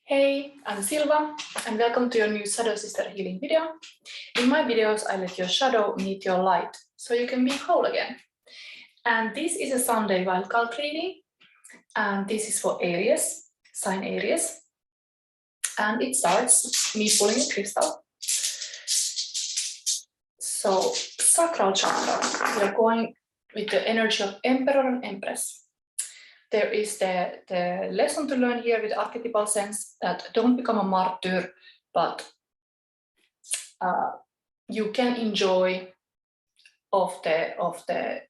Hey, I'm Silva and welcome to your new ShadowSisterHealing video. In my videos, I let your shadow meet your light so you can be whole again. And this is a Sunday wildcard reading, and this is for Aries, sign Aries. And it starts me pulling a crystal. So, sacral chakra, we are going with the energy of Emperor and Empress. There is the lesson to learn here with archetypal sense that don't become a martyr, but you can enjoy of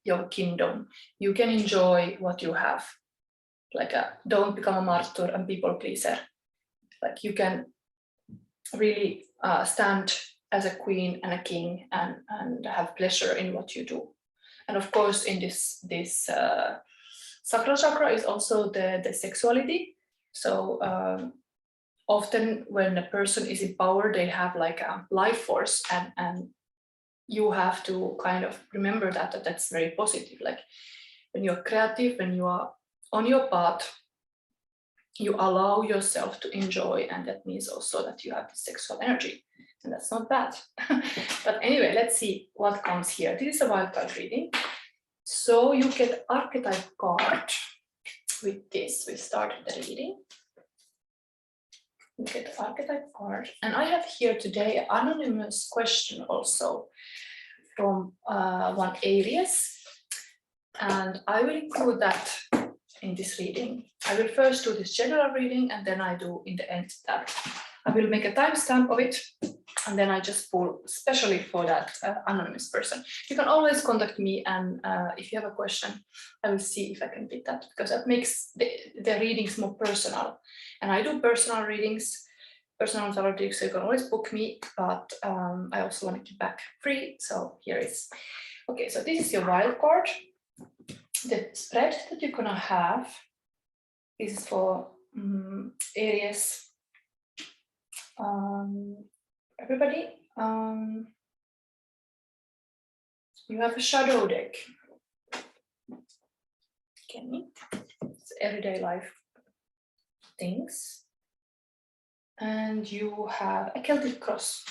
your kingdom. You can enjoy what you have. Like don't become a martyr and people pleaser. Like you can really stand as a queen and a king and have pleasure in what you do. And of course, in this sacral chakra is also the sexuality. So often when a person is in power, they have like a life force, and you have to kind of remember that's very positive. Like when you're creative, when you are on your path, you allow yourself to enjoy, and that means also that you have the sexual energy, and that's not bad. But anyway, let's see what comes here. This is a wildcard reading. So you get archetype card with this. We started the reading. You get archetype card, and I have here today an anonymous question also from one Aries, and I will include that in this reading. I will first do this general reading, and then I do in the end that. I will make a timestamp of it, and then I just pull especially for that anonymous person. You can always contact me, and if you have a question, I will see if I can fit that, because that makes the readings more personal. And I do personal readings, personal tarot, so you can always book me, but I also want to keep back free, so here is. Okay, so this is your wild card. The spread that you're gonna have is for Aries. Everybody, you have a shadow deck. Okay, it's everyday life things, and you have a Celtic cross.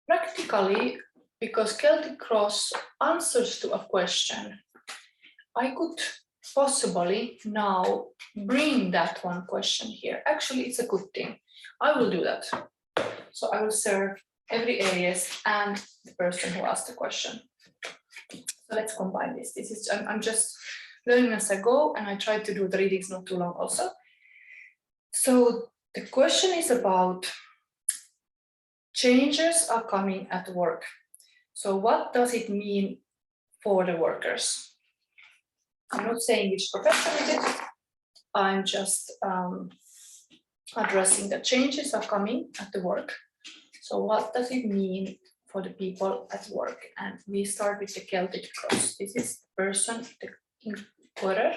Practically, because Celtic cross answers to a question, I could possibly now bring that one question here. Actually, it's a good thing. I will do that. So I will serve every Aries and the person who asked the question. So let's combine this. This is I'm just learning as I go, and I try to do the readings not too long also. So the question is about changes are coming at work. So what does it mean for the workers? I'm not saying which profession is it. I'm just addressing the changes are coming at the work. So what does it mean for the people at work? And we start with the Celtic cross. This is the person, the inquirer.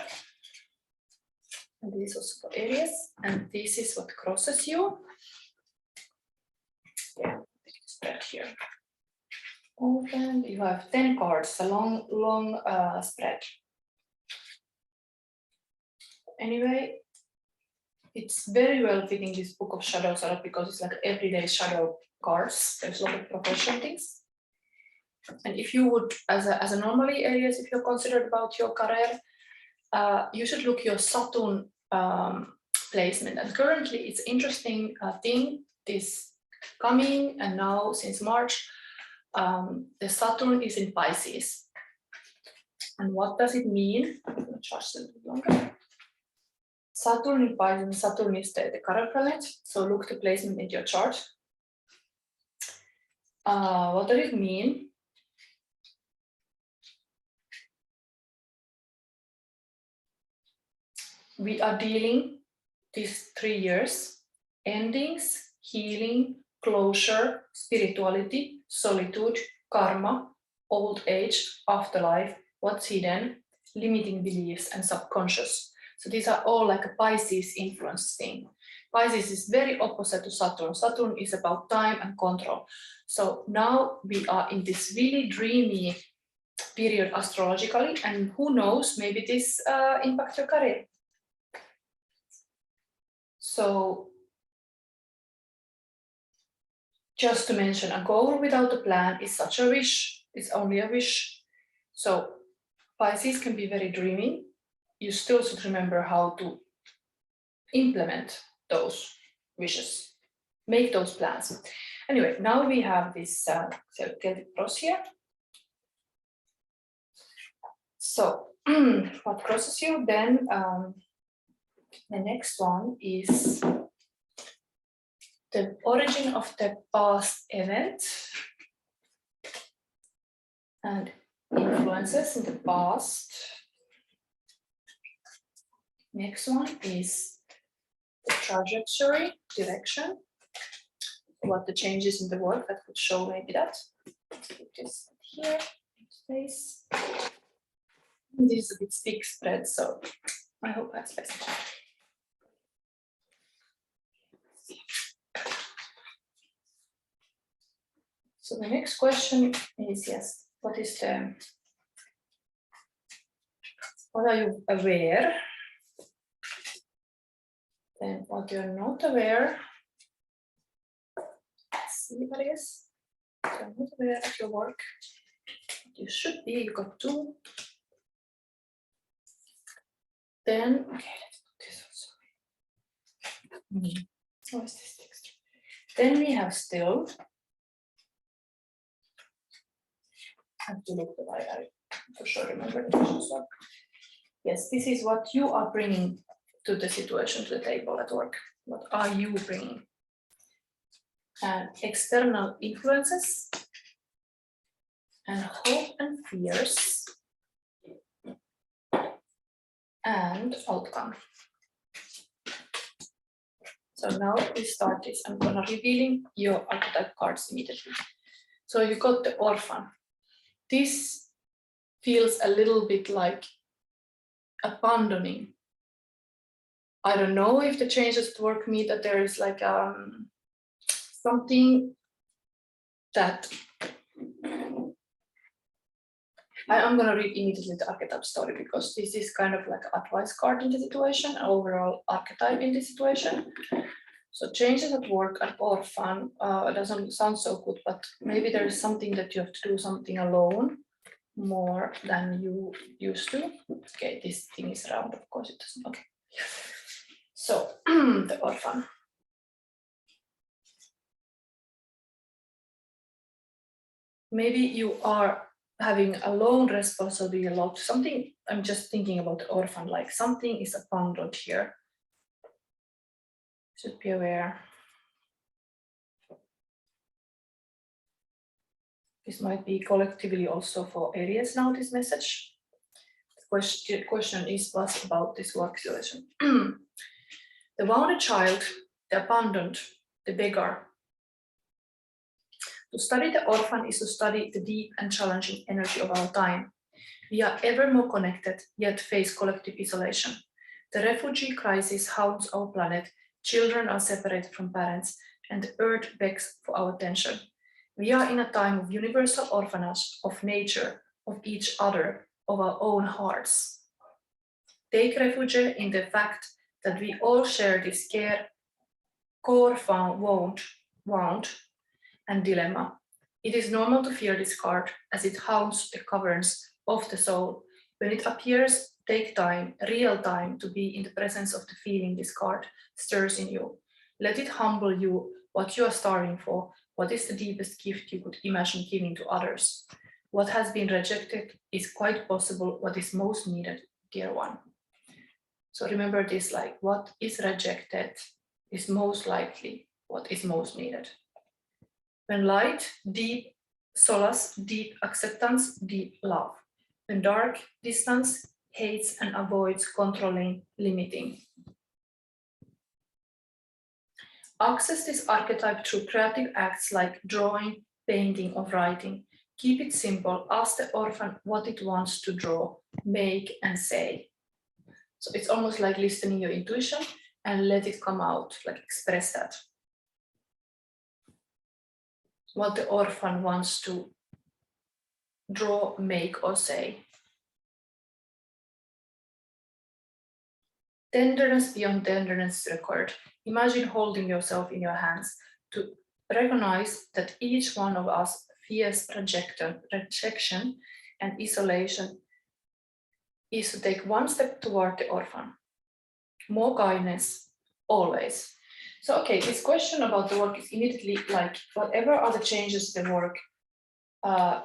And this is also for Aries. And this is what crosses you. Yeah, spread here. Open. You have 10 cards, a long spread. Anyway, it's very well fitting this book of shadows because it's like everyday shadow cards. There's a lot of professional things. And if you would, as a normally Aries, if you're considered about your career, you should look your Saturn placement. And currently it's interesting thing, this coming, and now since March, the Saturn is in Pisces. And what does it mean? I'm going to charge it a little longer. Saturn in Pisces, Saturn is the career planet, so look the placement in your chart. What does it mean? We are dealing these 3 years, endings, healing, closure, spirituality, solitude, karma, old age, afterlife, what's hidden, limiting beliefs, and subconscious. So these are all like a Pisces influence thing. Pisces is very opposite to Saturn. Saturn is about time and control. So now we are in this really dreamy period astrologically, and who knows, maybe this impacts your career. So just to mention, a goal without a plan is such a wish. It's only a wish. So Pisces can be very dreamy. You still should remember how to implement those wishes, make those plans. Anyway, now we have this Celtic cross here. So what crosses you then? The next one is the origin of the past event and influences in the past. Next one is the trajectory, direction, what the changes in the work that could show maybe that. Let's put this here, space. This is a bit big spread, so I hope that's best. So the next question is, yes, what are you aware? Then what you're not aware, let's see what it is. You're not aware of your work. You should be, you got 2. Then, okay, let's put this also. How is this text? Then we have still, I have to look the way I for sure remember the questions. Yes, this is what you are bringing to the situation, to the table at work. What are you bringing? And external influences and hope and fears and outcome. So now we start this. I'm gonna revealing your archetype cards immediately. So you got the orphan. This feels a little bit like abandoning. I don't know if the changes at work mean that there is like something that I'm going to read immediately the archetype story, because this is kind of like an advice card in the situation, an overall archetype in this situation. So changes at work and orphan doesn't sound so good, but maybe there is something that you have to do something alone more than you used to. Okay, this thing is round, of course it doesn't. Okay. So the orphan. Maybe you are having a lone responsibility a lot. Something, I'm just thinking about the orphan, like something is abandoned here. Should be aware. This might be collectively also for ARIES now, this message. The question is was about this work situation. The wounded child, the abandoned, the beggar. To study the orphan is to study the deep and challenging energy of our time. We are ever more connected, yet face collective isolation. The refugee crisis haunts our planet, children are separated from parents, and the earth begs for our attention. We are in a time of universal orphanage, of nature, of each other, of our own hearts. Take refuge in the fact that we all share this core wound and dilemma. It is normal to fear this card as it haunts the caverns of the soul. When it appears, take time, real time, to be in the presence of the feeling this card stirs in you. Let it humble you what you are starving for. What is the deepest gift you could imagine giving to others? What has been rejected is quite possible what is most needed, dear one. So remember this, like what is rejected is most likely what is most needed. When light, deep solace, deep acceptance, deep love. When dark, distance, hates and avoids, controlling, limiting. Access this archetype through creative acts like drawing, painting, or writing. Keep it simple. Ask the orphan what it wants to draw, make, and say. So it's almost like listening your intuition and let it come out, like express that. What the orphan wants to draw, make, or say. Tenderness beyond tenderness is required. Imagine holding yourself in your hands to recognize that each one of us fears rejection and isolation is to take one step toward the orphan. More kindness, always. So, okay, this question about the work is immediately like, whatever are the changes to the work,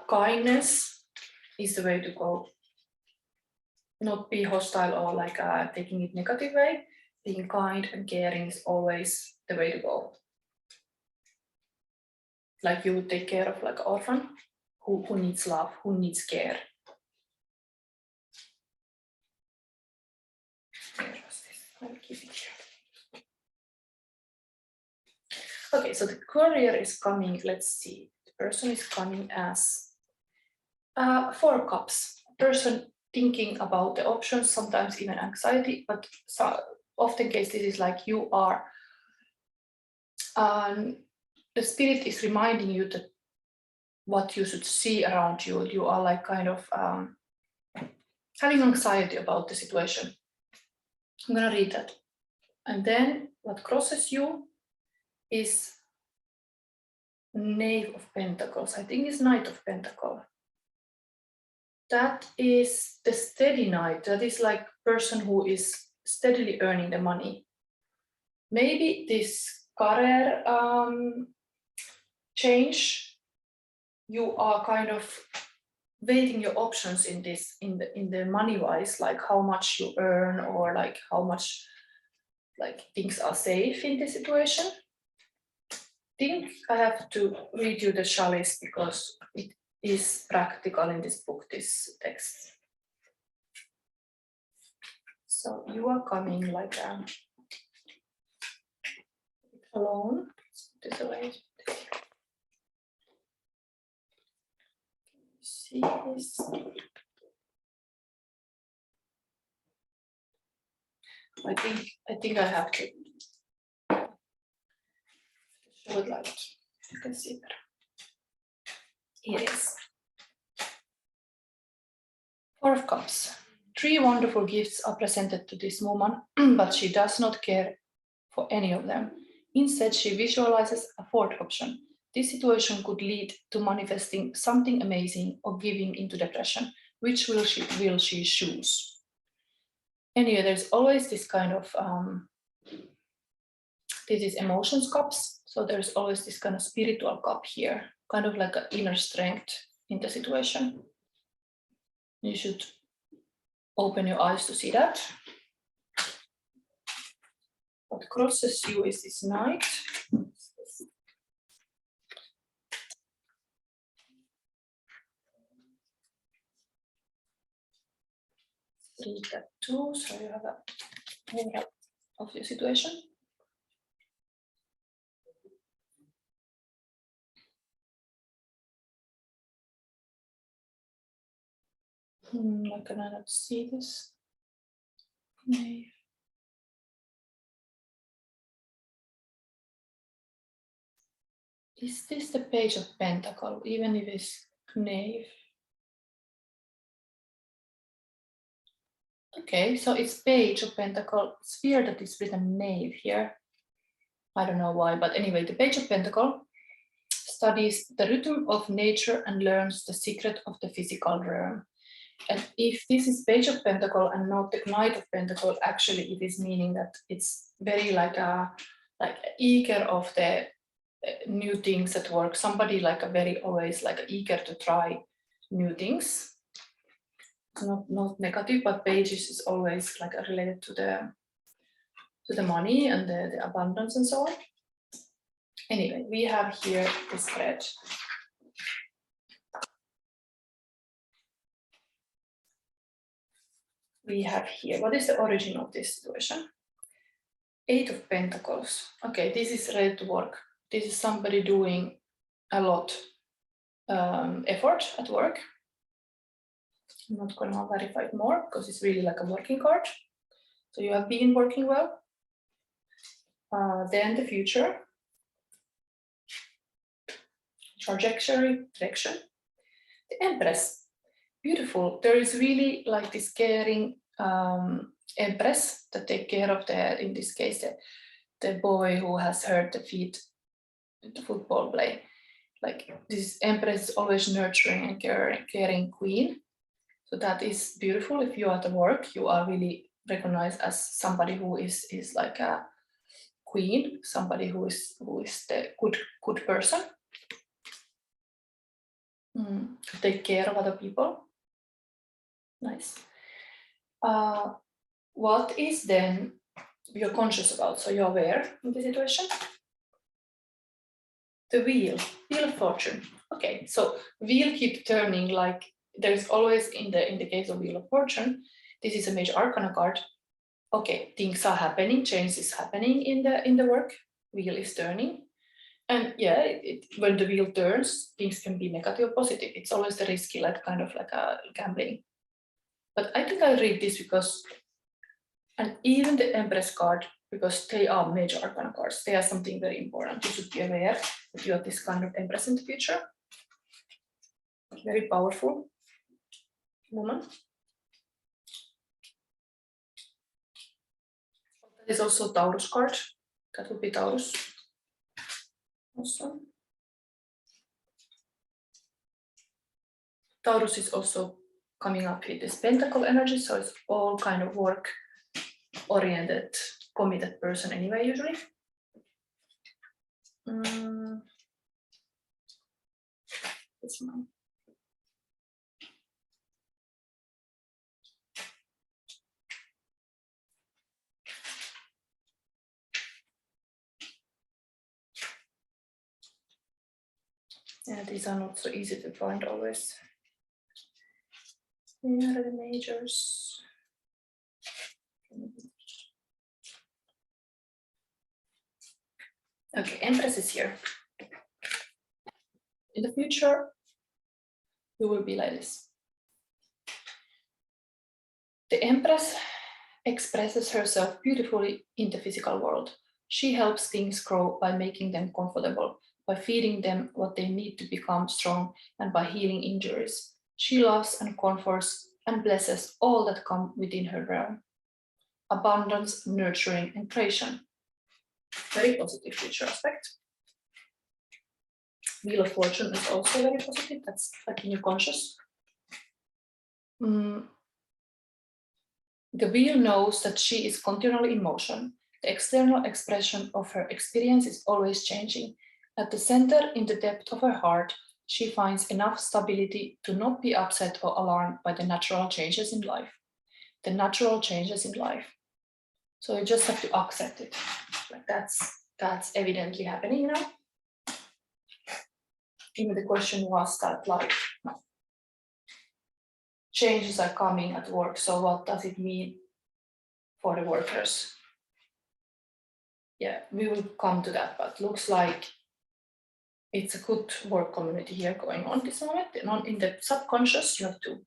kindness is the way to go. Not be hostile or like taking it negative way. Being kind and caring is always the way to go. Like you would take care of like an orphan who needs love, who needs care. I'll keep it here. Okay, so the courier is coming, let's see, the person is coming as 4 cups. Person thinking about the options, sometimes even anxiety, but often case this is like you are, the spirit is reminding you that what you should see around you. You are like kind of having anxiety about the situation. I'm gonna read that. And then what crosses you is Knave of Pentacles. I think it's Knight of Pentacles. That is the steady knight. That is like person who is steadily earning the money. Maybe this career change, you are kind of weighting your options in this, in the money wise, like how much you earn or like how much like things are safe in this situation. I think I have to read you the chalice because it is practical in this book, this text. So you are coming like alone. This away. See this. I think I have to show it like you can see better. Here it is. 4 of Cups. 3 wonderful gifts are presented to this woman, but she does not care for any of them. Instead, she visualizes a 4th option. This situation could lead to manifesting something amazing or giving into depression. Which will she choose? Anyway, there's always this kind of, this is emotions cups. So there's always this kind of spiritual cup here, kind of like an inner strength in the situation. You should open your eyes to see that. What crosses you is this Knight. Read that too, so you have a overall of your situation. Why can I not see this? Knave. Is this the Page of Pentacles, even if it's Knave? Okay, so it's Page of Pentacles. It's weird that it's written Knave here. I don't know why, but anyway, the Page of Pentacles studies the rhythm of nature and learns the secret of the physical realm. And if this is Page of Pentacles and not the Knight of Pentacles, actually it is meaning that it's very like eager of the new things at work. Somebody like a very always like eager to try new things. Not negative, but pages is always like related to the money and the abundance and so on. Anyway, we have here the spread. We have here, what is the origin of this situation? 8 of Pentacles. Okay, this is ready to work. This is somebody doing a lot effort at work. I'm not going to verify it more because it's really like a working card. So you have been working well. Then the future. Trajectory, direction. The Empress. Beautiful. There is really like this caring Empress that take care of in this case, the boy who has hurt the feet football play. Like this Empress is always nurturing and caring queen. So that is beautiful. If you are at work, you are really recognized as somebody who is like a queen, somebody who is the good person. Take care of other people. Nice. What is then you're conscious about? So you're aware of the situation. The wheel of fortune. Okay, so wheel keep turning. Like there's always in the case of wheel of fortune, this is a major arcana card. Okay, things are happening, change is happening in the work. Wheel is turning, and yeah, when the wheel turns, things can be negative or positive. It's always the risky, like kind of like a gambling. But I think I'll read this because, and even the Empress card, because they are major arcana cards, they are something very important. You should be aware that you have this kind of Empress in the future. Very powerful woman. There's also Taurus card. That would be Taurus. Also. Taurus is also coming up with this pentacle energy, so it's all kind of work-oriented, committed person anyway, usually. This one. Yeah, these are not so easy to find always. Yeah, the majors. Okay, Empress is here. In the future, you will be like this. The Empress expresses herself beautifully in the physical world. She helps things grow by making them comfortable, by feeding them what they need to become strong, and by healing injuries. She loves and comforts and blesses all that come within her realm. Abundance, nurturing, and creation. Very positive future aspect. Wheel of Fortune is also very positive. That's like in your conscious. The wheel knows that she is continually in motion. The external expression of her experience is always changing. At the center, in the depth of her heart, she finds enough stability to not be upset or alarmed by the natural changes in life. The natural changes in life. So you just have to accept it. Like that's evidently happening now. Even the question was that like changes are coming at work. So what does it mean for the workers? Yeah, we will come to that, but looks like it's a good work community here going on this moment. And in the subconscious, you have to,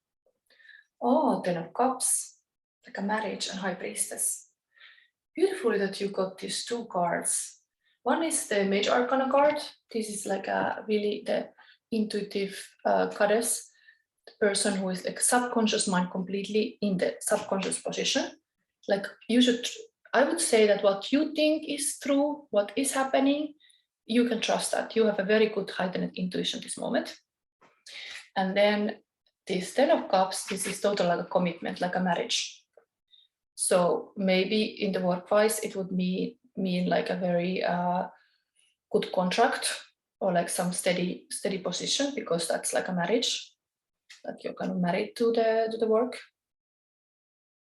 Ten of Cups, like a marriage and High Priestess. Beautifully that you got these two cards. One is the Major Arcana card. This is like a really the intuitive goddess, the person who is like subconscious mind completely in the subconscious position. Like you should, I would say that what you think is true, what is happening, you can trust that. You have a very good heightened intuition this moment. And then this Ten of Cups, this is total like a commitment, like a marriage. So maybe in the work-wise, it would mean like a very good contract or like some steady position, because that's like a marriage, like you're kind of married to the work,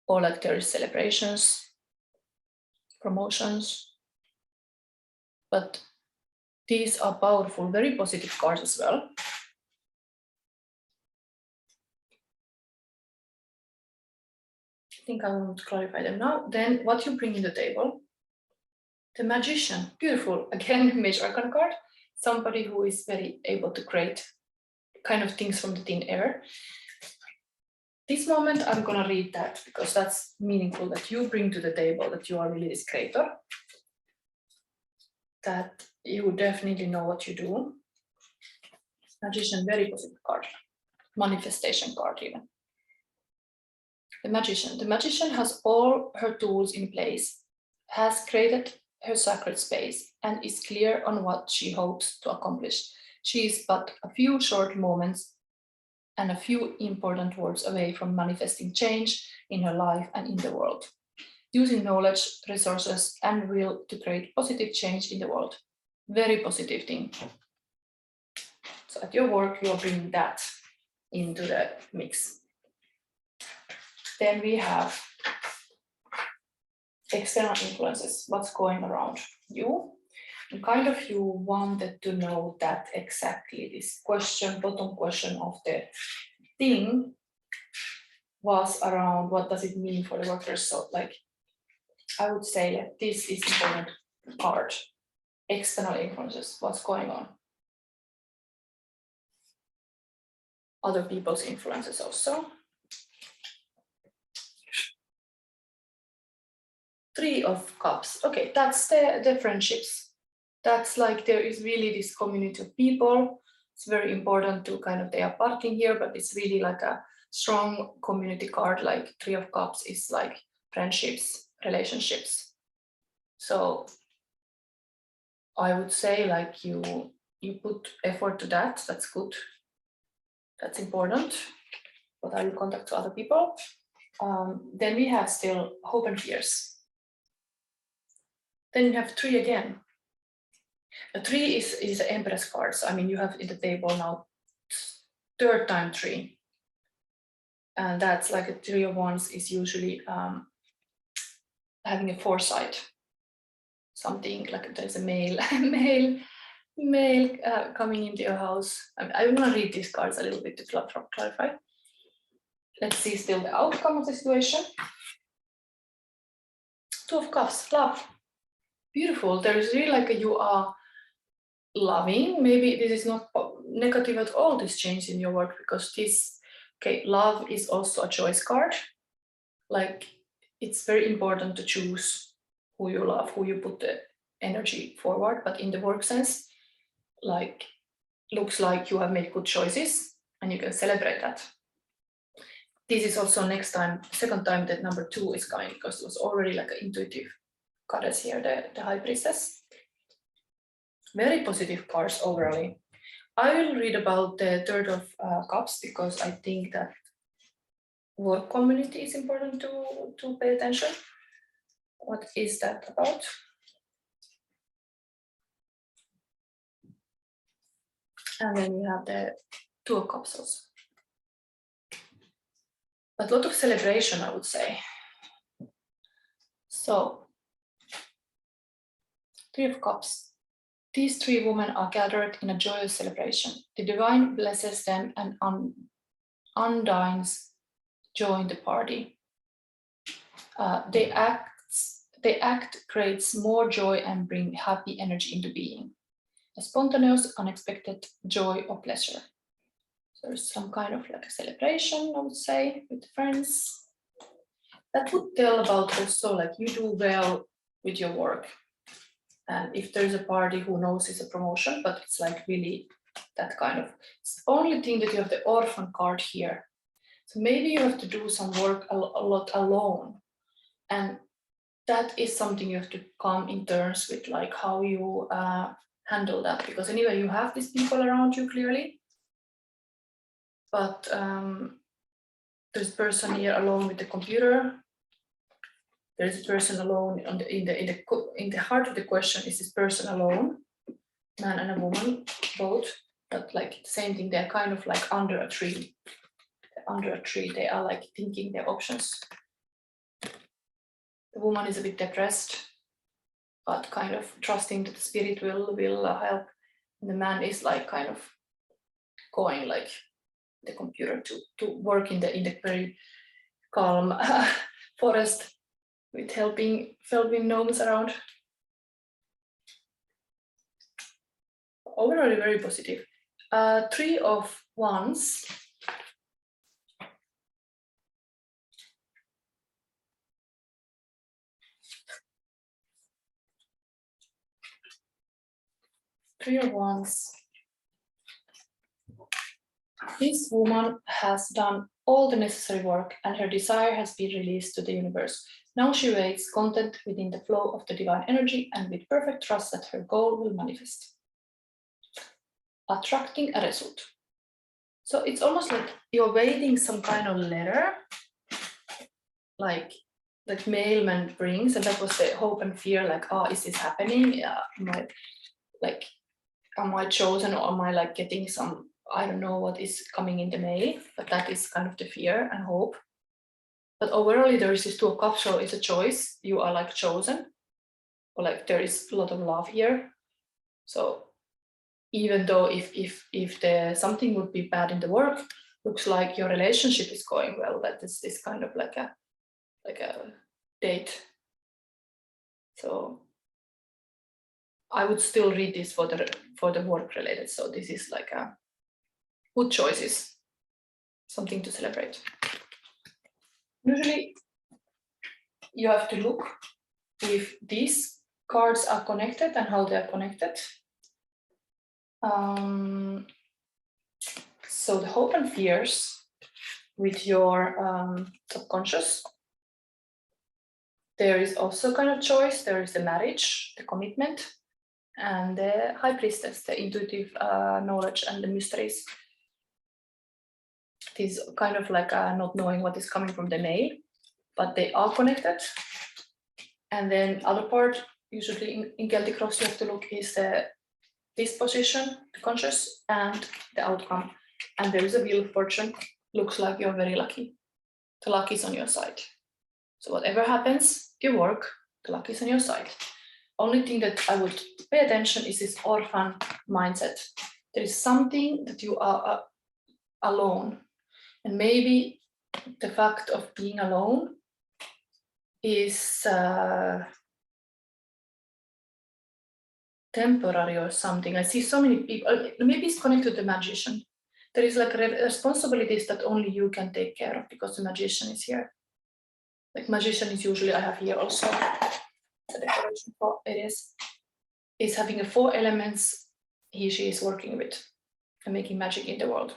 or like there is celebrations, promotions. But these are powerful, very positive cards as well. I think I won't clarify them now. Then what you bring in the table, the Magician, beautiful, again, Major Arcana card, somebody who is very able to create kind of things from the thin air. This moment, I'm gonna read that because that's meaningful, that you bring to the table that you are really this creator, that you definitely know what you do. Magician, very positive card, manifestation card even. The Magician has all her tools in place, has created her sacred space and is clear on what she hopes to accomplish. She is but a few short moments and a few important words away from manifesting change in her life and in the world, using knowledge, resources, and will to create positive change in the world. Very positive thing. So at your work, you're bringing that into the mix. Then we have external influences, what's going around you. And kind of you wanted to know that exactly this question, bottom question of the thing was around what does it mean for the workers. So like, I would say that this is important part, external influences, what's going on. Other people's influences also. 3 of Cups. Okay, that's the friendships. That's like there is really this community of people. It's very important to kind of, they are parting here, but it's really like a strong community card. Like 3 of Cups is like friendships, relationships. So I would say like you put effort to that. That's good. That's important. But I will contact to other people. Then we have still hope and fears. Then you have 3 again. A 3 is the Empress cards. I mean, you have in the table now 3rd time 3. And that's like a 3 of Wands is usually having a foresight. Something like there's a male coming into your house. I want to read these cards a little bit to clarify. Let's see still the outcome of the situation. 2 of Cups, love. Beautiful. There is really like you are loving. Maybe this is not negative at all, this change in your work, because this, okay, love is also a choice card. Like it's very important to choose who you love, who you put the energy forward. But in the work sense, like looks like you have made good choices and you can celebrate that. This is also next time, 2nd time that number 2 is coming, because it was already like an intuitive goddess here, the High Priestess. Very positive cards overall. I will read about the 3rd of Cups because I think that work community is important to pay attention. What is that about? And then we have the 2 of Cups also. But a lot of celebration, I would say. So, 3 of Cups. These 3 women are gathered in a joyous celebration. The divine blesses them and undines join the party. They act creates more joy and bring happy energy into being. A spontaneous, unexpected joy or pleasure. So there's some kind of like a celebration, I would say, with friends. That would tell about also like you do well with your work. And if there's a party, who knows, it's a promotion, but it's like really that kind of, it's the only thing that you have the orphan card here. So maybe you have to do some work a lot alone. And that is something you have to come in terms with, like how you handle that. Because anyway, you have these people around you clearly. But there's a person here alone with the computer. There's a person alone in the heart of the question. Is this person alone, man and a woman, both? But like the same thing, they're kind of like under a tree. Under a tree, they are like thinking their options. The woman is a bit depressed, but kind of trusting that the spirit will help. And the man is like kind of going like the computer to work in the very calm forest with helping gnomes around. Overall, very positive. 3 of Wands. Three of Wands. This woman has done all the necessary work and her desire has been released to the universe. Now she waits, content within the flow of the divine energy and with perfect trust that her goal will manifest. Attracting a result. So it's almost like you're waiting some kind of letter, like mailman brings, and that was the hope and fear, like, oh, is this happening? Yeah, am I chosen, or am I like getting some, I don't know what is coming in the mail, but that is kind of the fear and hope. But overall, there is this Two of Cups, so it's a choice. You are like chosen, or like there is a lot of love here. So even though if something would be bad in the work, looks like your relationship is going well, that is kind of like a date. So I would still read this for the work related. So this is like a good choices, something to celebrate. Usually you have to look if these cards are connected and how they are connected. So the hope and fears with your subconscious. There is also kind of choice. There is the marriage, the commitment, and the High Priestess, the intuitive knowledge and the mysteries. It is kind of like not knowing what is coming from the mail, but they are connected. And then other part, usually in Celtic Cross, you have to look is the disposition, the conscious, and the outcome. And there is a Wheel of Fortune. Looks like you're very lucky. The luck is on your side. So whatever happens, your work, the luck is on your side. Only thing that I would pay attention is this orphan mindset. There is something that you are alone. And maybe the fact of being alone is temporary or something. I see so many people, maybe it's connected to the magician. There is like responsibilities that only you can take care of because the magician is here. Like magician is usually, I have here also the decoration for ARIES, is having a 4 elements she is working with and making magic in the world.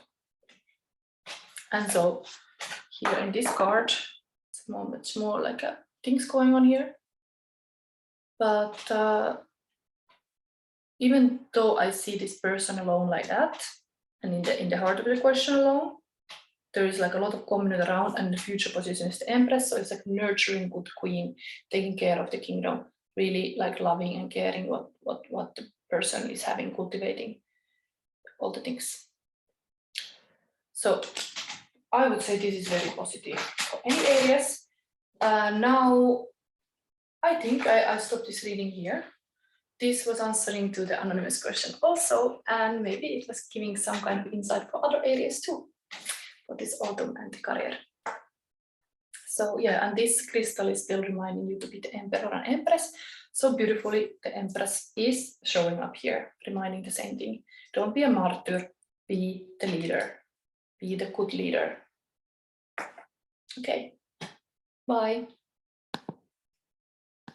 And so here in this card, it's much more like things going on here. But even though I see this person alone like that, and in the heart of the question alone, there is like a lot of community around, and the future position is the Empress. So it's like nurturing good queen, taking care of the kingdom, really like loving and caring what the person is having, cultivating all the things. So I would say this is very positive for any areas. Now, I think I stopped this reading here. This was answering to the anonymous question also, and maybe it was giving some kind of insight for other areas too, for this autumn and the career. So yeah, and this crystal is still reminding you to be the Emperor and Empress. So beautifully, the Empress is showing up here, reminding the same thing. Don't be a martyr, be the leader, be the good leader. Okay, bye.